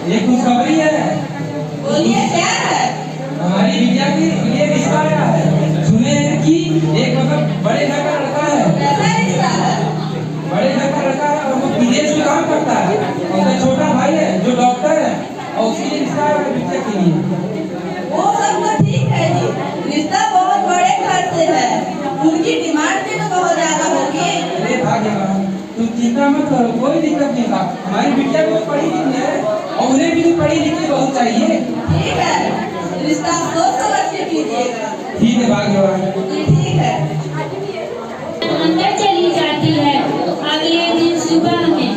ये खुशखबरी है। बोलिए क्या है? हमारी बिटिया के लिए रिश्ता आया है। सुने हैं कि एक मतलब बड़े घर का लड़का है। कैसा रिश्ता है? बड़े घर का लड़का है और वो विदेश में काम करता है और उसका छोटा भाई है जो डॉक्टर है और उसके लिए रिश्ता आया है बिटिया के लिए। वो सब तो ठीक है जी, रिश्ता बहुत बड़े घर से है, उनकी डिमांड भी तो बहुत ज्यादा होगी। अरे भाग्यवान, तुम चिंता मत करो, कोई दिक्कत नहीं होगा। हमारी बिटिया भी तो पढ़ी लिखी है और उन्हें भी तो पढ़ी लिखी बहू चाहिए। ठीक है, रिश्ता सोच समझ के कीजिएगा। ठीक है भाग्यवान। जी ठीक है। अंदर चली जाती है। अगले दिन सुबह में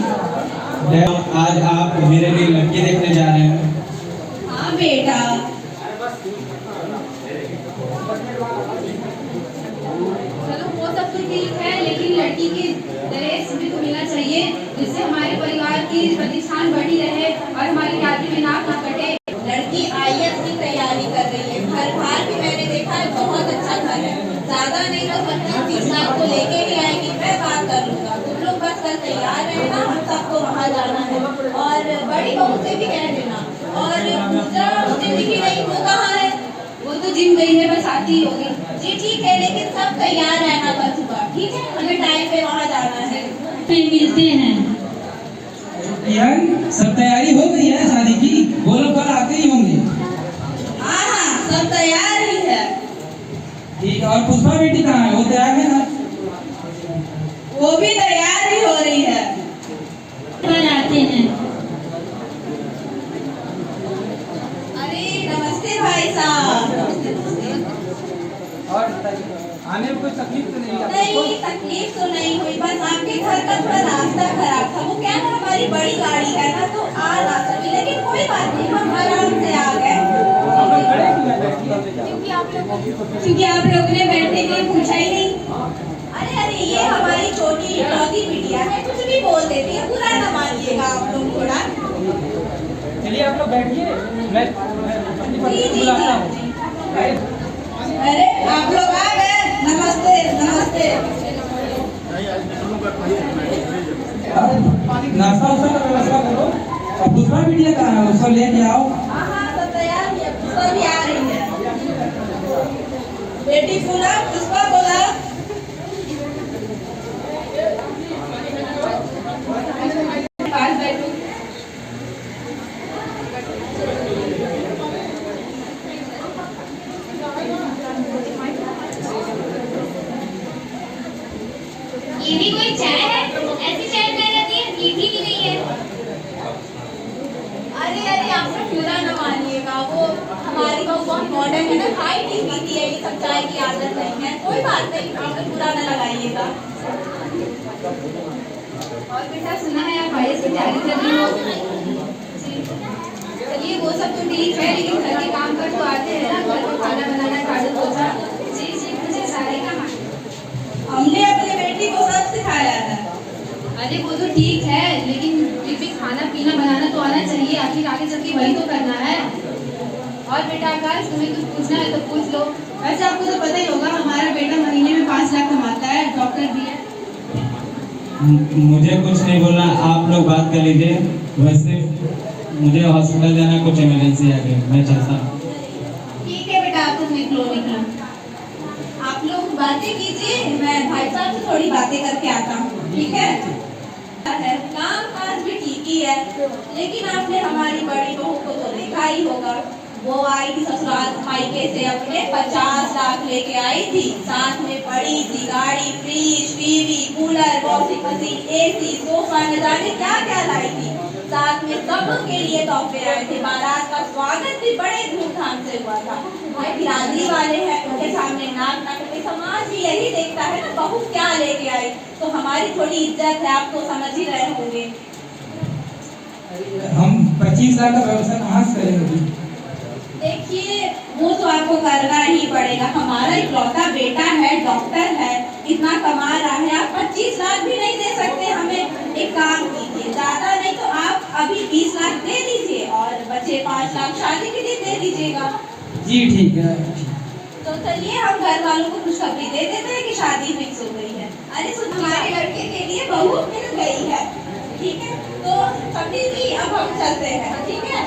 आज आप मेरे लिए लड़की देखने जा रहे हैं। हाँ बेटा, चलो वो सब तो ठीक है, लेकिन लड़की की दहेज भी तो मिलना चाहिए, जिससे हमारे परिवार की प्रतिष्ठान बढ़ी रहे और हमारी शादी में नाक ना कटे। लड़की IAS की तैयारी कर रही है, घर बार भी मैंने देखा है, बहुत अच्छा घर है, ज्यादा नहीं तो 25-30 लाख को लेके ही आएगी, मैं बात कर लूंगा। तुम लोग बस कल तैयार रहना, हम सबको वहाँ जाना है और बड़ी बहू से भी कह देना। और पूजा उसने दिखी नहीं, वो कहाँ है? वो तो जिम गई है, बस आती ही होगी। जी ठीक है, लेकिन सब तैयार रहना कल सुबह, ठीक है? हमें टाइम पे वहाँ जाना है। फिर मिलते हैं। किरण, सब तैयारी हो गई है शादी की? वो लोग कल आते ही होंगे। हाँ हाँ, सब तैयार ही है। ठीक है, और पुष्पा बेटी कहाँ है? वो तैयार है ना? वो भी तैयार ही हो रही है। पर आते हैं। अरे नमस्ते भाई साहब। और आने में कोई तकलीफ तो नहीं है? नहीं, तकलीफ तो नहीं हुई, बस आपके घर का थोड़ा रास्ता खराब था। वो क्या है, हमारी बड़ी गाड़ी है ना, तो आ ना सकी, लेकिन कोई बात नहीं, हम आराम से आ गए। क्योंकि आप लोगों ने बैठने के लिए पूछा ही नहीं। अरे अरे, ये हमारी छोटी इकलौती बिटिया है, कुछ भी बोल देती है, बुरा ना मानिएगा आप लोग थोड़ा। चलिए आप लोग बैठिए, मैं अपनी पत्नी को बुलाता हूँ। अरे आप लोग आ गए, नमस्ते नमस्ते। नाश्ता उस्ता का व्यवस्था करो और पुष्पा बिटिया कहाँ है? उसको लेके आओ। हाँ हाँ, सब तैयार है, पुष्पा भी आ रही है। बेटी फूला, पुष्पा बोला। पास बैठो। ये भी कोई चाय है? ऐसी चाय पी जाती है, मीठी भी नहीं है। अरे अरे, आप लोग बुरा न मानिएगा, वो हमारी बहू बहुत मॉडर्न है ना, खाई नहीं पीती है, ये सब चाय की आदत नहीं है। कोई बात नहीं, आप लोग बुरा न लगाइएगा। और बेटा, सुना है आप IAS की तैयारी कर रही हो? चलिए वो सब तो ठीक है, लेकिन घर के काम पर तो आते हैं ना, घर को खाना बनाना, झाड़ू पोछा। जी जी, मुझे सारे काम आते हैं। हमने अपनी बेटी को सब सिखाया है। अरे वो तो ठीक है, लेकिन फिर भी खाना पीना बनाना तो आना चाहिए, आखिर आगे चल के वही तो करना है। और बेटा आकाश, तुम्हें कुछ पूछना है तो पूछ लो। वैसे आपको तो पता ही होगा, हमारा बेटा महीने में 5 लाख कमाता है, डॉक्टर भी है। मुझे कुछ नहीं बोलना, आप लोग बात कर लीजिए। वैसे मुझे हॉस्पिटल जाना, कुछ इमरजेंसी आ गई, मैं चलता हूँ। ठीक है बेटा, आप लोग निकलो निकलो। आप लोग बातें कीजिए, मैं भाई साहब से थोड़ी बातें करके आता हूँ, ठीक है? काम काज भी ठीक ही है, लेकिन आपने हमारी बड़ी बहू को तो देखा ही होगा। वो आई थी ससुराल मायके से, अपने 50 लाख लेके आई थी, साथ में पड़ी थी गाड़ी, fridge, TV, cooler, washing machine, AC, sofa, न जाने क्या क्या लाई थी। साथ में सबके लिए तोहफे आए थे। बारात का स्वागत भी बड़े धूमधाम से हुआ था। भाई बिरादरी वाले हैं, उनके सामने नाक ना कटे, समाज भी यही देखता है ना, बहू क्या लेके आई, तो हमारी थोड़ी इज्जत है, आप तो समझ ही रहे होंगे। हम 25 लाख का व्यवस्था कहाँ से करेंगे? देखिए, वो तो आपको करना ही पड़ेगा, हमारा इकलौता बेटा है, डॉक्टर है, इतना कमा रहा है, आप 25 लाख भी नहीं दे सकते हमें? एक काम कीजिए, ज्यादा नहीं तो आप अभी 20 लाख दे दीजिए और बचे 5 लाख शादी के लिए दे दीजिएगा। जी ठीक है। तो चलिए, हम घर वालों को खुशखबरी दे देते हैं कि शादी फिक्स हो गई है। अरे सुन, हमारे लड़के के लिए बहू मिल गई है, ठीक है? तो पंडित जी अब हम चलते हैं, ठीक है?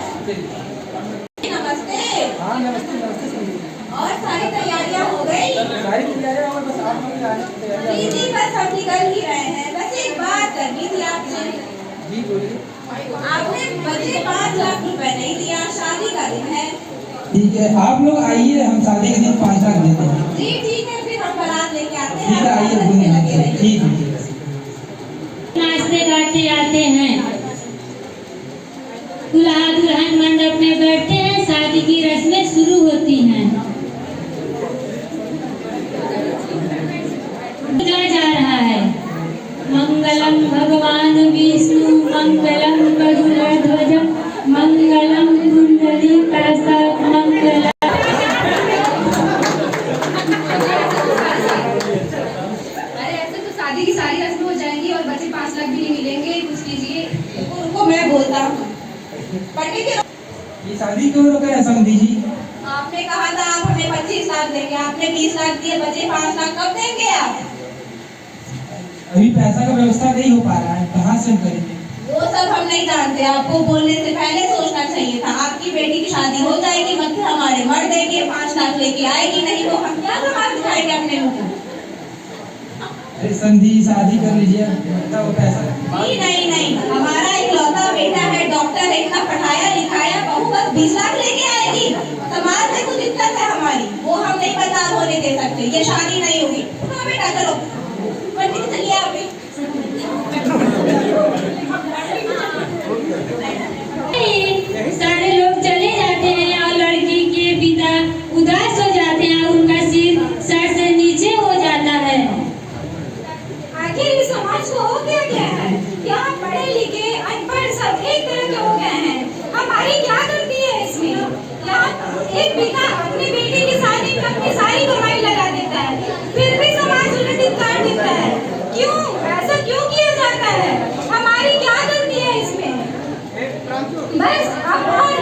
नमस्ते। हाँ नमस्ते नमस्ते संदीप जी। और सारी तैयारियां हो गई? सारी तैयारियां हो गई, बस आप लोग आने की तैयारियां जी हो जी गई। बस हम निकल ही रहे हैं। बस एक बात करनी थी आपसे। जी बोलिए। आपने बचे 5 लाख रुपए नहीं दिया, शादी का दिन है। ठीक है, आप लोग आइए, हम शादी के दिन 5 लाख देते हैं। जी ठीक है, फिर हम बारात लेके आते हैं। ठीक है, आइए आप घूमिए। लगे रहिए। ठीक है ठीक है। नाचते गाते आते हैं, दूल्हा दुल्हन मंडप में बैठते हैं, शादी की रस्में शुरू होती हैं। गाया जा रहा है मंगलम भगवान विष्णु मंगलम गरुड़ध्वजम मंगलम कुंडलीकाक्षं मंगलम। अरे ऐसे तो शादी की सारी रस्में हो जाएंगी और बचे 5 लाख भी नहीं मिलेंगे, कुछ कीजिए। उनको मैं बोलता हूँ। पंडित जी ये शादी क्यों रोका है समधी जी? आपने कहा था आप हमें 25 लाख देंगे, आपने 20 लाख दिए, बचे 5 लाख कब देंगे आप? अभी पैसा का व्यवस्था नहीं हो पा रहा है, कहाँ से हम करेंगे? वो सब हम नहीं जानते, आपको बोलने से पहले सोचना चाहिए था। आपकी बेटी की शादी हो जाएगी, मत्थे हमारे मर देंगे, 5 लाख लेके आएगी नहीं तो हम क्या समाज दिखाएंगे अपने मुंह को? अरे संधी शादी कर लीजिए, मतलब वो पैसा। नहीं नहीं नहीं, हमारा इकलौता बेटा है, डॉक्टर है, इतना पढ़ाया लिखाया, बहू बस 20 लाख लेके आएगी। समाज में कुछ इज्जत है हमारी, वो हम नहीं बर्बाद होने दे सकते। ये शादी नहीं होगी। हाँ बेटा चलो, पंडित चलिए आप भी। सारे लोग चले जाते हैं और लड़की के पिता उदास हो जाते हैं, उनका सिर सर से नीचे हो जाता है। आखिर इस समाज को हो क्या गया है? यहाँ पढ़े लिखे अनपढ़ सब एक तरह के हो गए हैं। हमारी क्या गलती है इसमें? यहाँ एक पिता अपनी बेटी की शादी में अपनी सारी कमाई लगा देता है, फिर भी समाज उन्हें धिक्कार देता है। क्यों? ऐसा क्यों किया जाता है? हमारी क्या गलती है इसमें? बस अब और